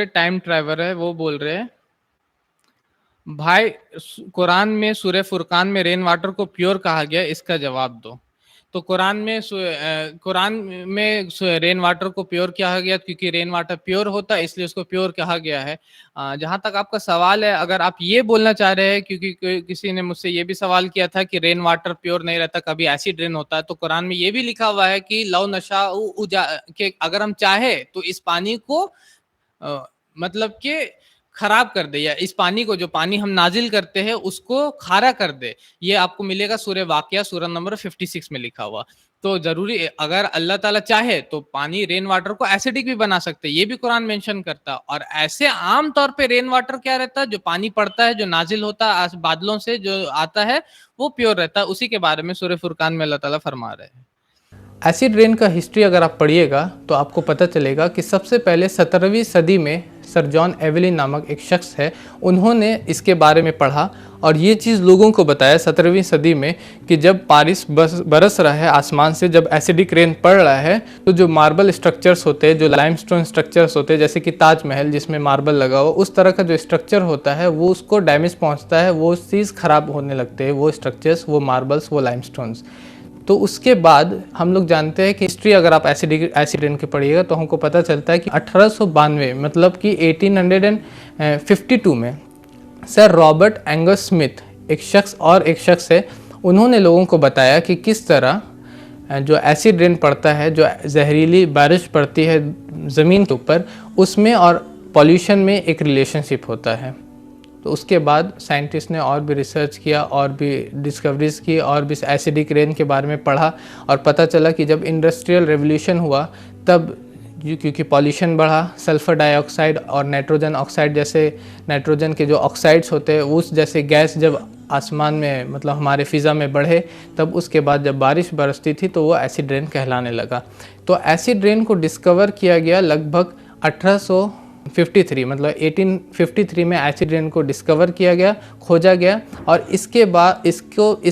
Time traveller है, वो बोल रहे हैं भाई कुरान में सूरह फुरकान में रेन वाटर को प्योर कहा गया, इसका जवाब दो। तो कुरान में रेन वाटर को प्योर कहा गया क्योंकि रेन वाटर प्योर होता है, इसलिए उसको प्योर कहा गया है। जहां तक आपका सवाल है, अगर आप ये बोलना चाह रहे हैं, क्योंकि किसी ने मुझसे ये भी सवाल किया था कि रेन वाटर प्योर नहीं रहता, कभी एसिड रेन होता है, तो कुरान में ये भी लिखा हुआ है कि लौ नशा कि अगर हम चाहे तो इस पानी को मतलब कि खराब कर दे, या इस पानी को, जो पानी हम नाजिल करते हैं उसको खारा कर दे। ये आपको मिलेगा सूरह वाक़िया सूरह नंबर 56 में लिखा हुआ। तो जरूरी अगर अल्लाह ताला चाहे तो पानी रेन वाटर को एसिडिक भी बना सकते हैं, ये भी कुरान मेंशन करता है। और ऐसे आम तौर पे रेन वाटर क्या रहता है, जो पानी पड़ता है, जो नाजिल होता है बादलों से जो आता है, वो प्योर रहता है। उसी के बारे में सूरह फुरकान में अल्लाह ताला फरमा रहे हैं। एसिड रेन का हिस्ट्री अगर आप पढ़िएगा तो आपको पता चलेगा कि सबसे पहले 17वीं सदी में सर जॉन एवेलिन नामक एक शख्स है, उन्होंने इसके बारे में पढ़ा और ये चीज़ लोगों को बताया 17वीं सदी में कि जब बारिश बरस रहा है आसमान से, जब एसिडिक रेन पड़ रहा है, तो जो मार्बल स्ट्रक्चर्स होते हैं, जो लाइमस्टोन स्ट्रक्चर्स होते हैं, जैसे कि ताजमहल जिसमें मार्बल लगा हो, उस तरह का जो स्ट्रक्चर होता है वो उसको डैमेज पहुँचता है, वो चीज़ ख़राब होने लगते हैं, वो स्ट्रक्चर्स, वो मार्बल्स, वो लाइमस्टोन्स। तो उसके बाद हम लोग जानते हैं कि हिस्ट्री अगर आप एसिड रेन की पढ़िएगा तो हमको पता चलता है कि 1892 मतलब कि 1852 में सर रॉबर्ट एंगस स्मिथ एक शख्स है, उन्होंने लोगों को बताया कि किस तरह जो एसिड रेन पड़ता है, जो जहरीली बारिश पड़ती है ज़मीन के ऊपर, उसमें और पॉल्यूशन में एक रिलेशनशिप होता है। तो उसके बाद साइंटिस्ट ने और भी रिसर्च किया और भी डिस्कवरीज की और भी एसिडिक रेन के बारे में पढ़ा और पता चला कि जब इंडस्ट्रियल रेवोल्यूशन हुआ तब क्योंकि पॉल्यूशन बढ़ा, सल्फ़र डाइऑक्साइड और नाइट्रोजन ऑक्साइड जैसे नाइट्रोजन के जो ऑक्साइड्स होते हैं उस जैसे गैस जब आसमान में मतलब हमारे फ़िज़ा में बढ़े, तब उसके बाद जब बारिश बरसती थी तो वो एसिड रेन कहलाने लगा। तो एसिड रेन को डिस्कवर किया गया लगभग 1853 मतलब 1853 में एसिड रेन को डिस्कवर किया गया, खोजा गया और इसके बाद इस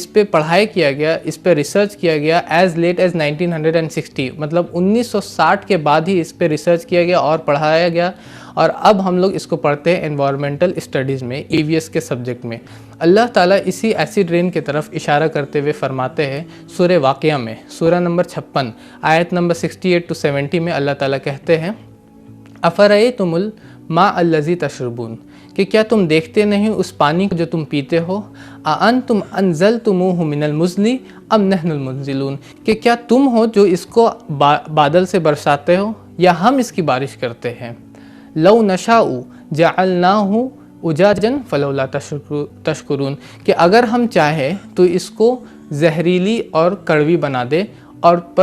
पे पढ़ाई किया गया, इस पे रिसर्च किया गया एज लेट एज 1960 मतलब 1960 के बाद ही इस पे रिसर्च किया गया और पढ़ाया गया। और अब हम लोग इसको पढ़ते हैं एनवायरमेंटल स्टडीज़ में, ईवीएस के सब्जेक्ट में। अल्लाह ताला इसी एसिड रेन की तरफ इशारा करते हुए फरमाते हैं सूरह वाक़िया में, सूरह नंबर 56 आयत नंबर 68 to 70 में अल्लाह ताला कहते हैं, अफ़रअय्तुमुल मा अल्लज़ी तशरबून, कि क्या तुम देखते नहीं उस पानी को जो तुम पीते हो, अअंतुम अनज़लतुमूहु मिनल मुज़ली अम नहनुल मुनज़िलून, कि क्या तुम हो जो इसको बादल से बरसाते हो या हम इसकी बारिश करते हैं। लौ नशाउ जअलनाहु उजाजन फलौला तशकुरून, कि अगर हम चाहें तो इसको जहरीली और कड़वी बना दे और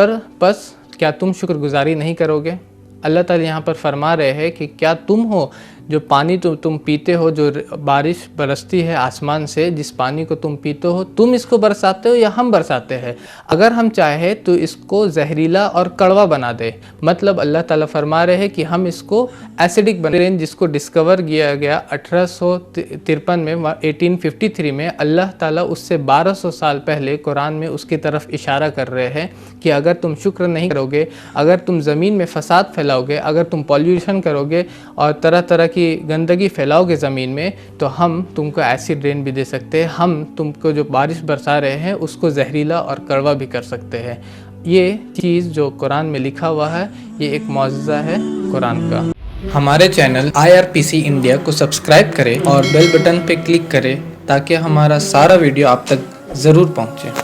बस क्या तुम शुक्रगुजारी नहीं करोगे। अल्लाह ताला यहाँ पर फरमा रहे हैं कि क्या तुम हो जो पानी तुम पीते हो, जो बारिश बरसती है आसमान से, जिस पानी को तुम पीते हो, तुम इसको बरसाते हो या हम बरसाते हैं। अगर हम चाहे तो इसको जहरीला और कड़वा बना दे। मतलब अल्लाह ताला फरमा रहे हैं कि हम इसको एसिडिक बना दें, जिसको डिस्कवर किया गया 1853 में 1853 में। अल्लाह ताला उससे 1200 साल पहले कुरान में उसकी तरफ इशारा कर रहे हैं कि अगर तुम शुक्र नहीं करोगे, अगर तुम ज़मीन में फसाद फैलाओगे, अगर तुम पॉल्यूशन करोगे और तरह तरह की गंदगी फैलाओगे ज़मीन में, तो हम तुमको एसिड रेन भी दे सकते हैं। हम तुमको जो बारिश बरसा रहे हैं उसको जहरीला और कड़वा भी कर सकते हैं। ये चीज़ जो कुरान में लिखा हुआ है, ये एक मौजज़ा है कुरान का। हमारे चैनल IRPC इंडिया को सब्सक्राइब करें और बेल बटन पे क्लिक करें ताकि हमारा सारा वीडियो आप तक ज़रूर पहुँचे।